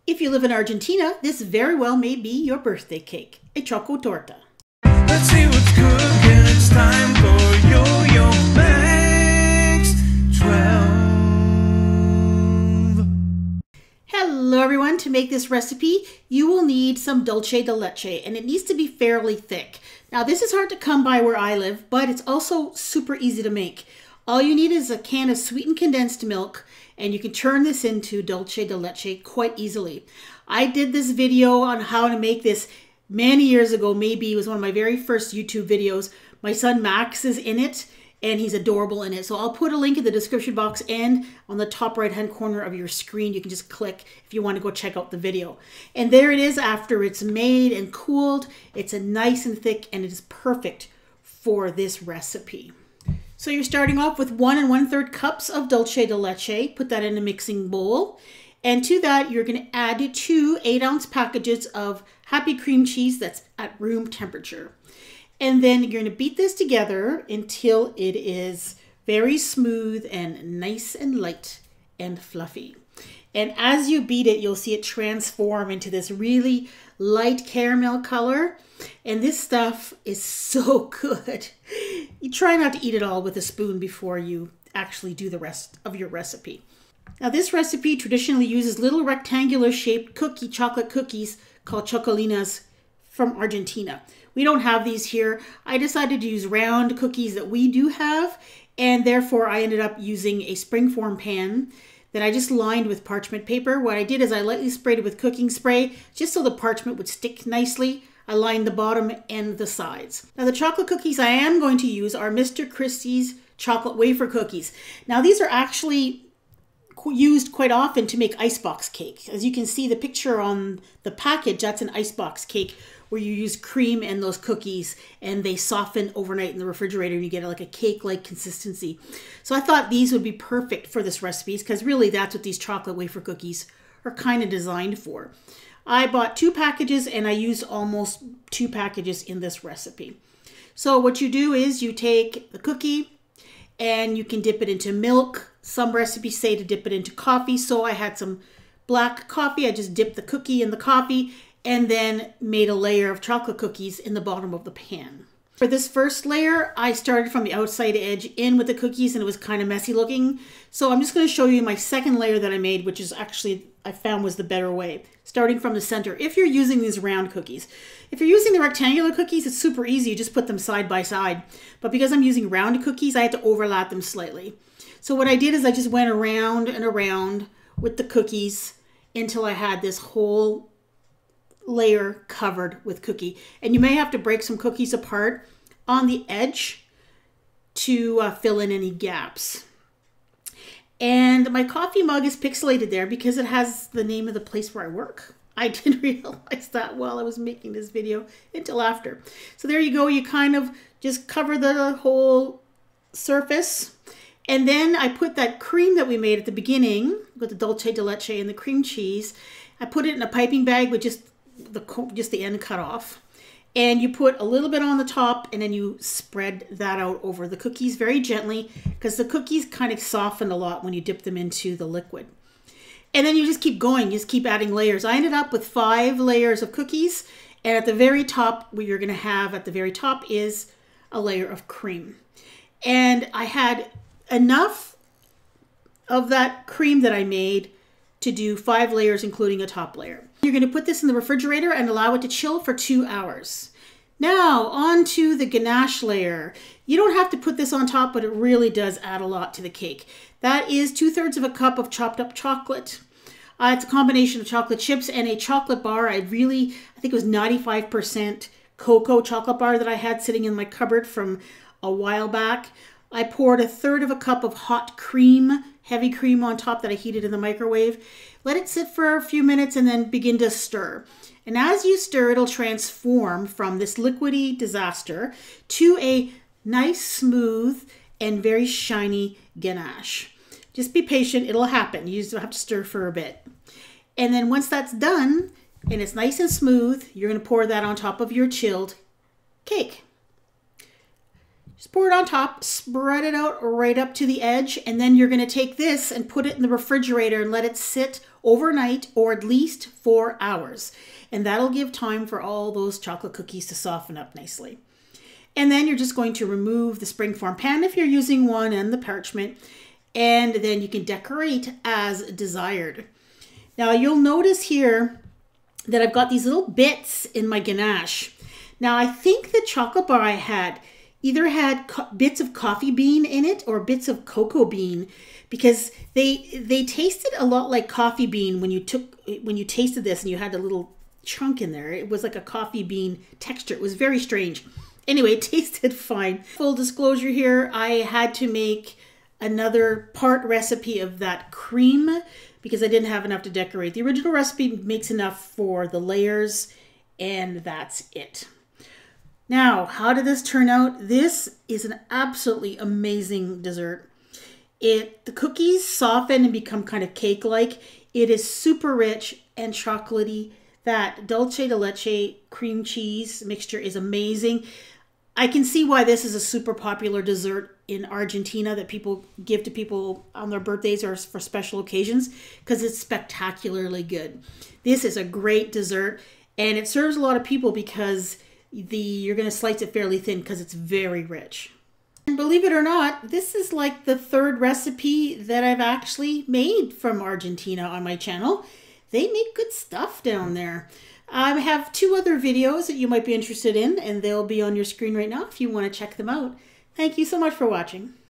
If you live in Argentina, this very well may be your birthday cake, a Chocotorta. Let's see what's cooking. It's time for Yo-Yo Makes 12. Hello everyone, to make this recipe, you will need some dulce de leche, and it needs to be fairly thick. Now this is hard to come by where I live, but it's also super easy to make. All you need is a can of sweetened condensed milk, and you can turn this into dulce de leche quite easily. I did this video on how to make this many years ago. Maybe it was one of my very first YouTube videos. My son Max is in it, and he's adorable in it. So I'll put a link in the description box and on the top right hand corner of your screen. You can just click if you want to go check out the video. And there it is after it's made and cooled. It's a nice and thick, and it is perfect for this recipe. So you're starting off with 1 1/3 cups of dulce de leche. Put that in a mixing bowl. And to that, you're going to add 2 8-ounce packages of happy cream cheese that's at room temperature. And then you're going to beat this together until it is very smooth and nice and light and fluffy. And as you beat it, you'll see it transform into this really light caramel color. And this stuff is so good. You try not to eat it all with a spoon before you actually do the rest of your recipe. Now this recipe traditionally uses little rectangular shaped chocolate cookies called Chocolinas from Argentina. We don't have these here. I decided to use round cookies that we do have, and therefore I ended up using a springform pan that I just lined with parchment paper. What I did is I lightly sprayed it with cooking spray just so the parchment would stick nicely. I lined the bottom and the sides. Now the chocolate cookies I am going to use are Mr. Christie's chocolate wafer cookies. Now these are actually used quite often to make icebox cake. As you can see the picture on the package, that's an icebox cake where you use cream and those cookies and they soften overnight in the refrigerator and you get like a cake-like consistency. So I thought these would be perfect for this recipe because really that's what these chocolate wafer cookies are kind of designed for. I bought 2 packages and I used almost 2 packages in this recipe. So what you do is you take the cookie and you can dip it into milk. Some recipes say to dip it into coffee. So I had some black coffee. I just dipped the cookie in the coffee and then made a layer of chocolate cookies in the bottom of the pan. For this first layer, I started from the outside edge in with the cookies and it was kind of messy looking. So I'm just going to show you my second layer that I made, which is actually, I found was the better way. Starting from the center, if you're using these round cookies. If you're using the rectangular cookies, it's super easy. You just put them side by side. But because I'm using round cookies, I had to overlap them slightly. So what I did is I just went around and around with the cookies until I had this whole layer covered with cookie. And you may have to break some cookies apart on the edge to fill in any gaps. And my coffee mug is pixelated there because it has the name of the place where I work. I didn't realize that while I was making this video until after. So there you go. You kind of just cover the whole surface. And then I put that cream that we made at the beginning with the dulce de leche and the cream cheese. I put it in a piping bag with just the end cut off. And you put a little bit on the top and then you spread that out over the cookies very gently because the cookies kind of soften a lot when you dip them into the liquid. And then you just keep going, you just keep adding layers. I ended up with 5 layers of cookies, and at the very top, what you're gonna have at the very top is a layer of cream. And I had enough of that cream that I made to do 5 layers, including a top layer. You're going to put this in the refrigerator and allow it to chill for 2 hours. Now, on to the ganache layer. You don't have to put this on top, but it really does add a lot to the cake. That is 2/3 of a cup of chopped up chocolate. It's a combination of chocolate chips and a chocolate bar. I think it was 95% cocoa chocolate bar that I had sitting in my cupboard from a while back. I poured 1/3 of a cup of hot cream, heavy cream on top that I heated in the microwave. Let it sit for a few minutes and then begin to stir. And as you stir, it'll transform from this liquidy disaster to a nice, smooth, and very shiny ganache. Just be patient, it'll happen. You just have to stir for a bit. And then once that's done, and it's nice and smooth, you're gonna pour that on top of your chilled cake. Just pour it on top, spread it out right up to the edge, and then you're going to take this and put it in the refrigerator and let it sit overnight or at least 4 hours. And that'll give time for all those chocolate cookies to soften up nicely. And then you're just going to remove the springform pan if you're using one and the parchment, and then you can decorate as desired. Now you'll notice here that I've got these little bits in my ganache. Now I think the chocolate bar I had either had bits of coffee bean in it or bits of cocoa bean, because they tasted a lot like coffee bean when you tasted this and you had a little chunk in there. It was like a coffee bean texture. It was very strange. Anyway, it tasted fine. Full disclosure here, I had to make another part recipe of that cream because I didn't have enough to decorate. The original recipe makes enough for the layers, and that's it. Now, how did this turn out? This is an absolutely amazing dessert. The cookies soften and become kind of cake-like. It is super rich and chocolatey. That Dulce de Leche cream cheese mixture is amazing. I can see why this is a super popular dessert in Argentina that people give to people on their birthdays or for special occasions, because it's spectacularly good. This is a great dessert, and it serves a lot of people because you're going to slice it fairly thin because it's very rich. And believe it or not, this is like the third recipe that I've actually made from Argentina on my channel. They make good stuff down there. I have 2 other videos that you might be interested in, and they'll be on your screen right now if you want to check them out. Thank you so much for watching.